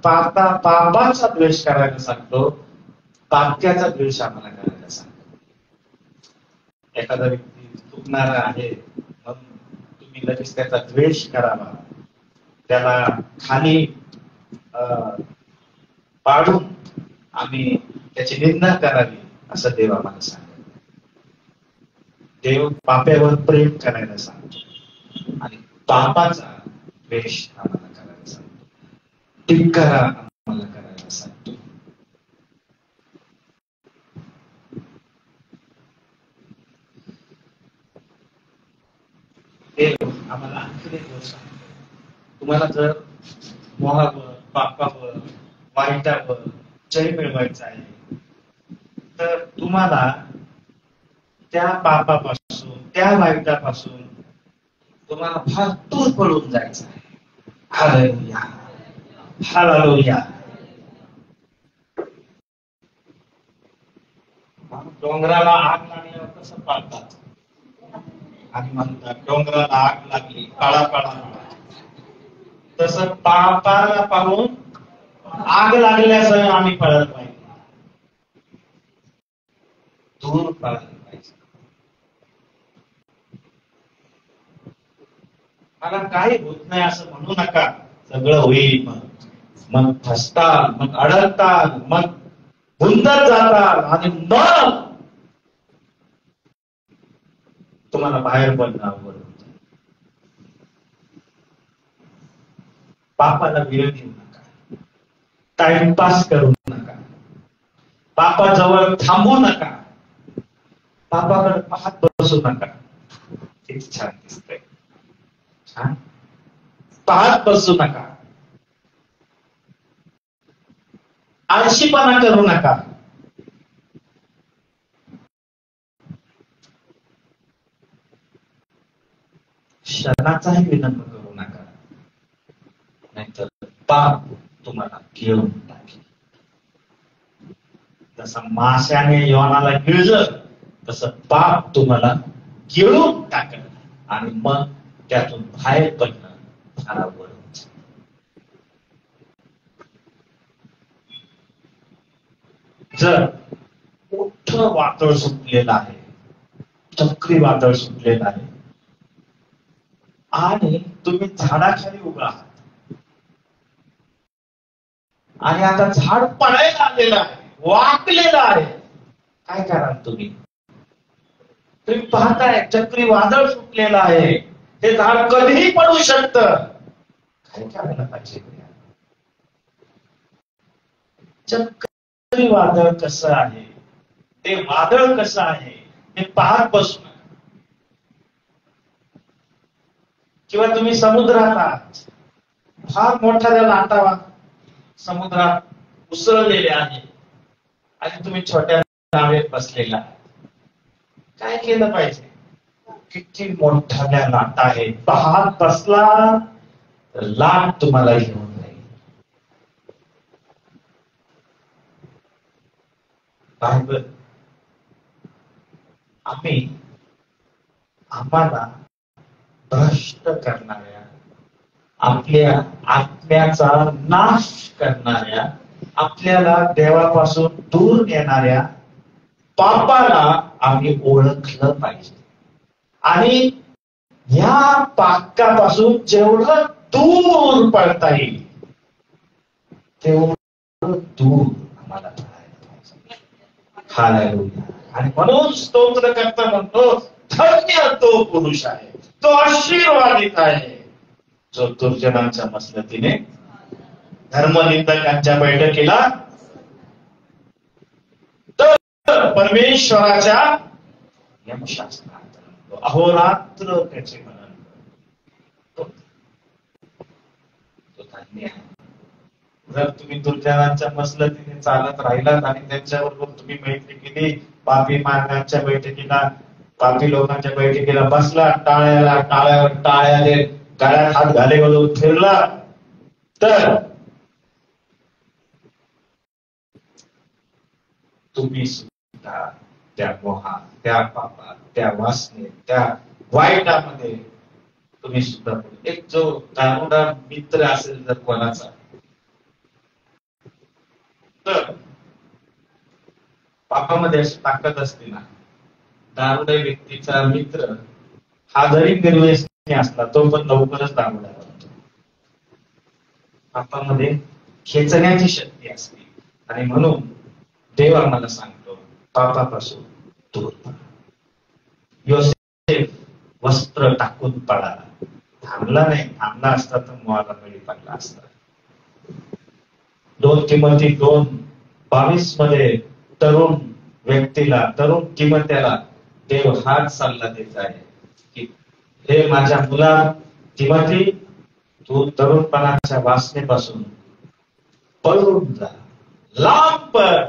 पापाचा द्वेष करायला सांगतो, पाप्याचा द्वेष आम्हाला करायला सांगतो. एखादा व्यक्ती चुकणारा आहे, मग तुम्ही लगेच त्याचा द्वेष करावा, त्याला खाली पाडून आम्ही त्याची निंदा करावी, असं देव आम्हाला सांगतो. देव पाप्यावर प्रेम करायला सांगतो आणि पापाचा द्वेष आम्हाला करायला सांगतो, धिक्कार आम्हाला करायला सांगतो. देव आम्हाला आणखी एक गोष्ट सांगतो. तुम्हाला जर मोहावर, पापावर, वाईटावर जय मिळवायचा आहे, तर तुम्हाला त्या पापापासून, त्या वाईटापासून तुम्हाला फार दूर पळून जायचं आहे. Hallelujah, hallelujah. डोंगराला आग लागल्यावर कसं पाळतात आणि म्हणतात डोंगराला आग लागली, काळा काळा. तसं पापाला पाहून आग लागल्यासह आम्ही पळत पाहिजे, दूर पळत पाहिजे. मला काही होत नाही असं म्हणू नका. सगळं होईल. मग फसताल, मग अडकताल, मग गुंतत जाताल आणि मग तुम्हाला बाहेर पडणं अवघड होतं. पापाला वेळ देऊ नका, टाइमपास करू नका, पापाजवळ थांबू नका, पापाकडे पाहत बसू नका. किती छान दिसतंय, छान. पाहत बसू नका, आळशीपणा करू नका. क्षणाचाही विलंब करू नका, नाहीतर पाप तुम्हाला घेऊन टाकेल. जसं माशाने योनाला गिळलं, तसं पाप तुम्हाला गिळून टाकल आणि मग त्यातून बाहेर पडणं फार अवघड होतं. जर मोठं वादळ सुटलेलं आहे, चक्रीवादळ सुटलेलं आहे आणि तुम्ही झाडाखाली उभा आहात आणि आता झाड पडायला आलेलं आहे, वाकलेलं आहे, काय कराल तुम्ही? तुम्ही पाहताय चक्रीवादळ सुटलेलं आहे, हे झाड कधीही पडू शकतं. काय करायला पाहिजे? चक्रीवादळ कसं आहे, ते वादळ कसं आहे हे पाहत बसू नका. किंवा तुम्ही समुद्रात आहात, फार मोठ्या लाटा समुद्रात उसळलेल्या आहेत आणि तुम्ही छोट्या नावेत बसलेला आहात. काय केलं पाहिजे? किती मोठ्या लाटा आहेत, पाहत बसला तर लाट तुम्हाला घेऊन जाईल. बायबल आम्हाला भ्रष्ट करणाऱ्या, आपल्या आत्म्याचा नाश करणाऱ्या, आपल्याला देवापासून दूर नेणाऱ्या पापाला आम्ही ओळखलं पाहिजे आणि या पाकापासून जेवढं दूर पडता येईल तेवढं दूर आम्हाला पडायला पाहिजे. हालेलुया. आणि म्हणून स्तोत्रकर्ता म्हणतो, धन्य तो पुरुष आहे, तो आशीर्वादित आहे, जो दुर्जनांच्या मसलतीने, धर्मनिंदकांच्या बैठकीला, तर परमेश्वराच्या यमशास्त्रात अहोरात्र त्याचे मनन करतो. तो धन्य आहे. जर तुम्ही दुर्जनांच्या मसलतीने चालत राहिलात आणि त्यांच्याबरोबर तुम्ही मैत्री केली, पापी मार्गांच्या बैठकीला, पापी लोकांच्या बैठकीला बसला, टाळ्यावर टाळ्या देत, गळ्यात हात घाले घालून फिरला, तर तुम्ही सुद्धा त्या मोहात, त्या पापात, त्या वासनेत, त्या वाईटामध्ये तुम्ही सुद्धा, एक जो दारुडा मित्र असेल जर कोणाचा, तर पापामध्ये अशी ताकद असते ना, दारुडा व्यक्तीचा मित्र हा जरी निर्व्यसनी असला तो पण लवकरच दारुडा बनतो. पापामध्ये खेचण्याची शक्ती असते आणि म्हणून देव आम्हाला सांगतो, पापापासून दूर पळा. योसेफ वस्त्र टाकून पळाला, थांबला नाही. थांबला असता तर मोहाला बळी पडला असता. 2 तिमोथी 2:22 मध्ये तरुण व्यक्तीला, तरुण तिमोथ्याला देव हाच सल्ला देत आहे की हे माझ्या मुला तिमोथी, तू तरुणपणाच्या वासनेपासून पळून जा, लांब पळ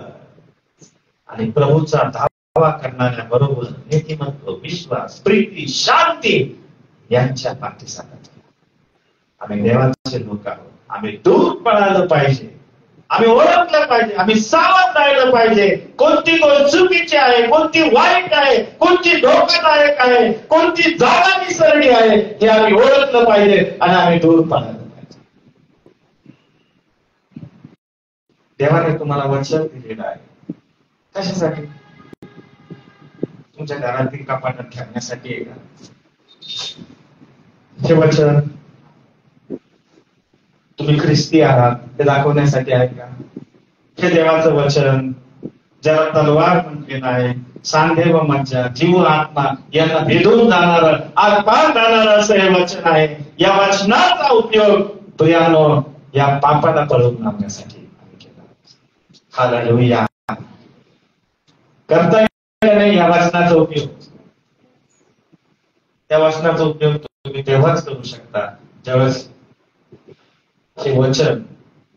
आणि प्रभूचा धावा करणाऱ्या बरोबर नीतिमत्व, विश्वास, प्रीती, शांती यांच्या पाठीसागत. आम्ही देवाचे लोक आहोत. आम्ही दूर पळालं पाहिजे, आम्ही ओळखलं पाहिजे, आम्ही सावध राहिलं पाहिजे. कोणती गोष्ट चुकीची आहे, कोणती वाईट आहे, कोणती धोकादायक आहे, कोणती जागा निसरणी आहे, हे आम्ही ओळखलं पाहिजे आणि आम्ही दूर पळालं पाहिजे. देवाने तुम्हाला वचन दिलेलं आहे. कशासाठी? तुमच्या घरातील कपाटात ठेवण्यासाठी आहे का हे वचन? तुम्ही ख्रिस्ती आहात हे दाखवण्यासाठी आहे का? हे देवाचं वचन ज्याला तलवार म्हटलेलं आहे, सांधे व मज्जा, जीव आत्मा यांना भेदून जाणार, आरपार जाणार असं हे वचन आहे. या वचनाचा उपयोग प्रियानो या पापाला पळवून लावण्यासाठी केला. हालेलुया. करता येईल नाही या वचनाचा उपयोग. त्या वचनाचा उपयोग तुम्ही तेव्हाच करू शकता ज्यावेळेस हे वचन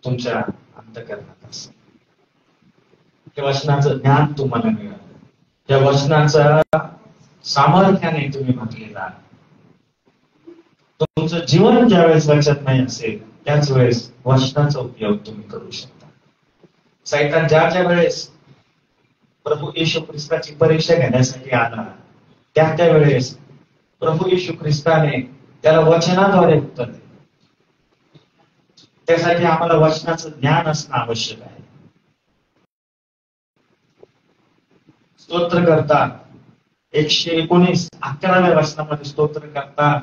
तुमच्या अंतःकरणात असेल. त्या वचनाचं ज्ञान तुम्हाला मिळालं, त्या वचनाचा सामर्थ्याने तुम्ही म्हटलेला. तुमचं जीवन ज्यावेळेस वचनमय असेल त्याच वेळेस वचनाचा उपयोग तुम्ही करू शकता. सैतान ज्या वेळेस प्रभू येशू ख्रिस्ताची परीक्षा घेण्यासाठी आला त्या वेळेस प्रभू येशू ख्रिस्ताने त्याला वचनाद्वारे उत्तर दिले. त्यासाठी आम्हाला वचनाचं ज्ञान असणं आवश्यक आहे. स्तोत्र करता 119 11व्या वचनामध्ये स्तोत्र करता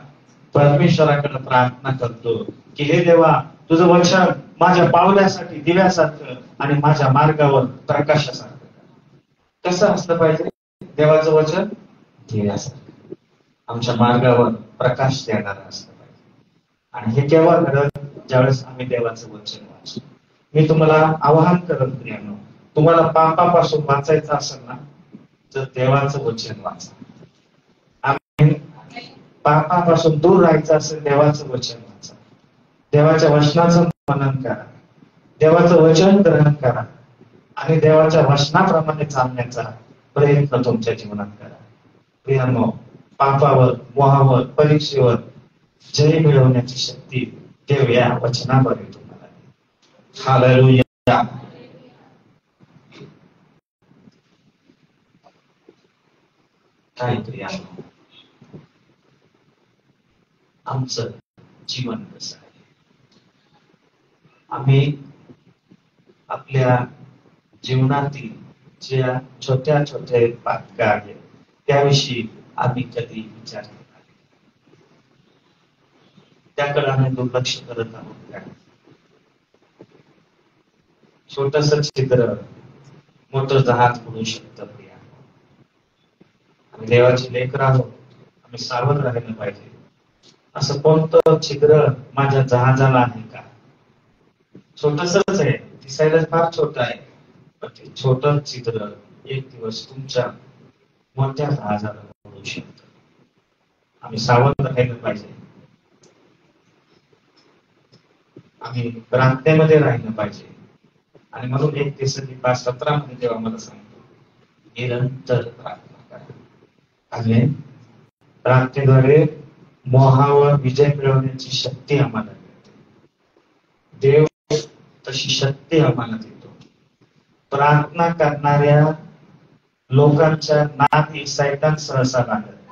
परमेश्वराकडे प्रार्थना करतो की हे देवा, तुझं वचन माझ्या पावल्यासाठी दिव्यासारखं आणि माझ्या मार्गावर प्रकाशासारखं. कसं असलं पाहिजे देवाचं वचन? दिव्यासारखं, आमच्या मार्गावर प्रकाश देणारं असलं पाहिजे. आणि हे केव्हा घडत? ज्यावेळेस आम्ही देवाचं वचन वाचतो. मी तुम्हाला आवाहन करत प्रियानो, तुम्हाला पापापासून वाचायचं असेल ना तर देवाचं वचन वाचा. आम्ही पापापासून दूर राहायचं असेल देवाचं वचन वाचा. देवाच्या वचनाचं मनन करा, देवाचं वचन ग्रहण करा आणि देवाच्या वचनाप्रमाणे चालण्याचा प्रयत्न तुमच्या जीवनात करा. प्रियानो, पापावर, मोहावर, परीक्षेवर जय मिळवण्याची शक्ती देव या वचनाद्वारे तुम्हाला. हालेलुया. काय प्रियानो, आमचं जीवन कसं आहे? आम्ही आपल्या जीवनातील ज्या छोट्या छोट्या बातम्या आहेत त्याविषयी आम्ही कधी विचार केला? त्याकडे आम्ही दुर्लक्ष करत आहोत का? छोटस छिद्र मोठं जहाज बनवू शकतं. आम्ही देवाची लेकरं आहोत, आम्ही सावध राहिलं पाहिजे. असं कोणतं छिद्र माझ्या जहाजाला आहे का? छोटसच आहे, दिसायला फार छोट आहे, पण ते छोट छिद्र एक दिवस तुमच्या मोठ्या जहाजाला बनवू शकतं. आम्ही सावध राहिलं पाहिजे. आम्ही प्रार्थनेमध्ये राहिलं पाहिजे. आणि म्हणून 1 Thessalonians 5:17 तेव्हा मला सांगतो, निरंतर प्रार्थना करा. आणि प्रार्थनेद्वारे मोहावर विजय मिळवण्याची शक्ती आम्हाला मिळते. देव तशी शक्ती आम्हाला देतो. प्रार्थना करणाऱ्या लोकांच्या नाती सैतान सहसा लागत.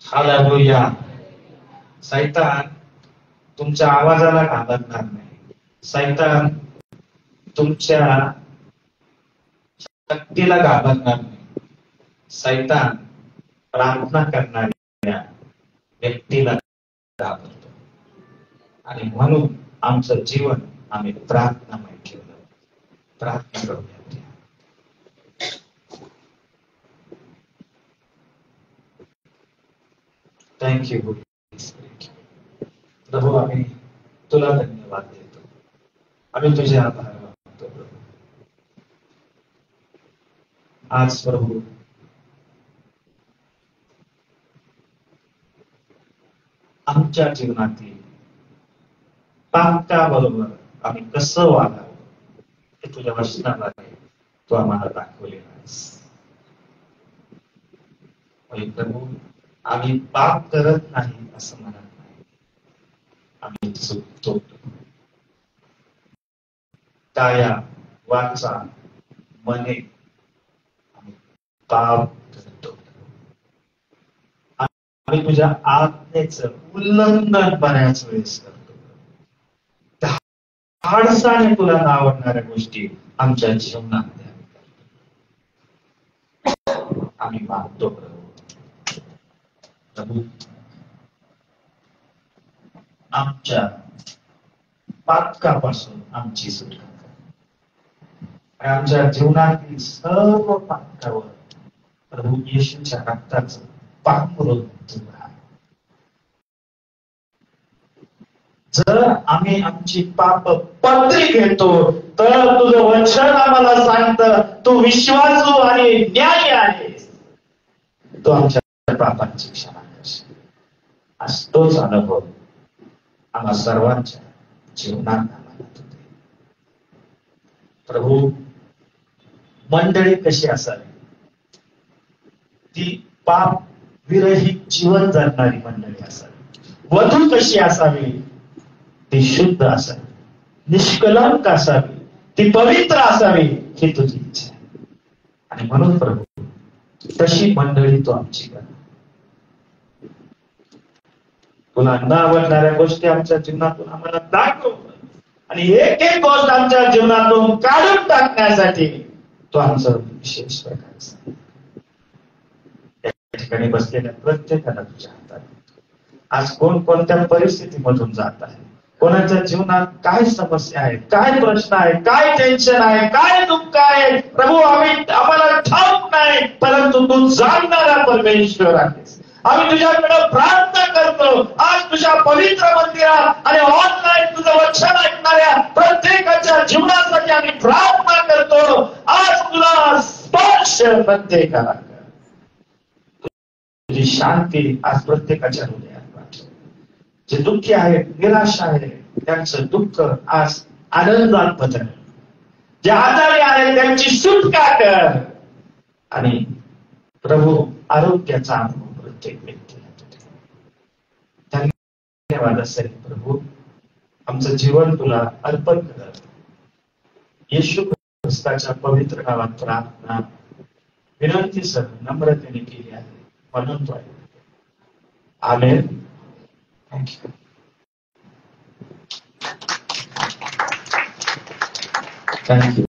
हालेलुया. सैतान तुमच्या आवाजाला घाबरणार नाही. सैतान तुमच्या शक्तीला घाबरणार नाही. सैतान प्रार्थना करणाऱ्या व्यक्तीला घाबरतो. आणि म्हणून आमचं जीवन आम्ही प्रार्थनामय ठेवलं. प्रार्थना करूया. Thank you Holy spirit. प्रभू, आम्ही तुला धन्यवाद देतो. आम्ही तुझे आभार मानतो प्रभू. आज प्रभू आमच्या जीवनातील पाकाबरोबर आम्ही कसं वागावं हे तुझ्या वचनाद्वारे तू आम्हाला दाखवलेला आहेस. प्रभू, आम्ही पाप करत नाही असं म्हणत नाही, आम्ही चुकतो. काया वाचा मने आम्ही पाप करतो. आम्ही तुझ्या आज्ञेचं उल्लंघन बऱ्याच वेळेस करतो. धाडसाने तुला न आवडणाऱ्या गोष्टी आमच्या जीवनात आम्ही मागतो. प्रभू, आमच्या पातकापासून आमची सुटका कर. आमच्या जीवनातील सर्व पातकावर प्रभू येशूच्या रक्ताचं पांघरून राहा. जर आम्ही आमची पाप पत्री घेतो तर तुझं वचन आम्हाला सांगतं तू विश्वासू आणि न्यायी आहेस. तो आमच्या पापांची क्षमा करशील. आज तोच अनुभव आम्हा सर्वांच्या जीवनात आम्हाला होते. प्रभू, मंडळी कशी असावी? ती पाप विरहित जीवन जगणारी मंडळी असावी. वधू कशी असावी? ती शुद्ध असावी, निष्कलंक असावी, ती पवित्र असावी ही तुझी इच्छा आहे. आणि म्हणून प्रभू, तशी मंडळी तू आमची कर. तुला न आवडणाऱ्या गोष्टी आमच्या जीवनातून आम्हाला दाखव आणि एक एक गोष्ट आमच्या जीवनातून काढून टाकण्यासाठी तो आमचं विशेष प्रकार. या ठिकाणी बसलेल्या प्रत्येकाला तुझ्या हातात. आज कोण कोणत्या परिस्थितीमधून जात आहे, कोणाच्या जीवनात काय समस्या आहे, काय प्रश्न आहे, काय टेन्शन आहे, काय दुःख आहे, प्रभू आम्हाला ठाऊक नाही, परंतु तू जाणणारा परमेश्वर आहेस. आम्ही तुझ्याकडे प्रार्थना करतो. आज तुझ्या पवित्र मंदिरात आणि ऑनलाईन तुझं वचन ऐकणाऱ्या प्रत्येकाच्या जीवनासाठी आम्ही प्रार्थना करतो. आज तुला स्पर्श प्रत्येकाला कर. तुझी शांती आज प्रत्येकाच्या हृदयात पाठव. जे दुःखी आहेत, निराश आहे, त्यांचं दुःख आज आनंदात बदल. जे आजारी आहेत त्यांची सुटका कर. आणि प्रभू, आरोग्याचा अनुभव प्रत्येक व्यक्तीला धन्यवाद असेल. प्रभू, आमचं जीवन तुला अर्पण करत येशू ख्रिस्ताच्या पवित्र नावात प्रार्थना विनंती सर नम्रतेने केली आहे, म्हणून तो आहे. आमेन. थँक्यू. थँक्यू.